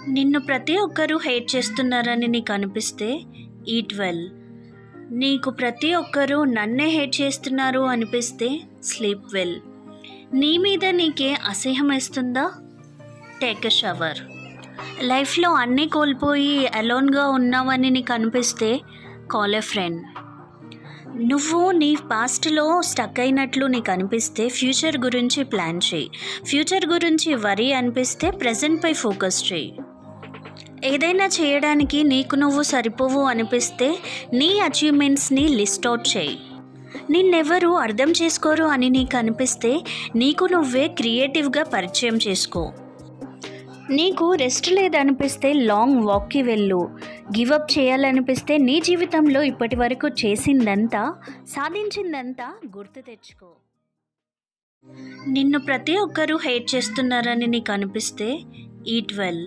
నిన్ను ప్రతి ఒక్కరూ హేట్ చేస్తున్నారని నీకు అనిపిస్తే ఈట్ వెల్. నీకు ప్రతి ఒక్కరూ నన్నే హేట్ చేస్తున్నారు అనిపిస్తే స్లీప్ వెల్. నీ మీద నీకే అసహ్యం వేస్తుందా? Take a shower. లైఫ్లో అన్నీ కోల్పోయి అలోన్గా ఉన్నావని నీకు అనిపిస్తే కాల్ ఎ ఫ్రెండ్. నువ్వు నీ పాస్ట్లో స్టక్ అయినట్లు నీకు అనిపిస్తే ఫ్యూచర్ గురించి ప్లాన్ చేయి. ఫ్యూచర్ గురించి వరీ అనిపిస్తే ప్రజెంట్పై ఫోకస్ చేయి. ఏదైనా చేయడానికి నీకు నువ్వు సరిపోవు అనిపిస్తే నీ అచీవ్మెంట్స్ని లిస్ట్ అవుట్ చేయి. నిన్నెవరు అర్థం చేసుకోరు అని నీకు అనిపిస్తే నీకు నువ్వే క్రియేటివ్గా పరిచయం చేసుకో. నీకు రెస్ట్ లేదనిపిస్తే లాంగ్ వాక్కి వెళ్ళు. గివప్ చేయాలనిపిస్తే నీ జీవితంలో ఇప్పటి వరకు చేసిందంతా, సాధించిందంతా గుర్తు తెచ్చుకో. నిన్ను ప్రతి ఒక్కరూ హేట్ చేస్తున్నారని నీకు అనిపిస్తే ఈట్ వెల్.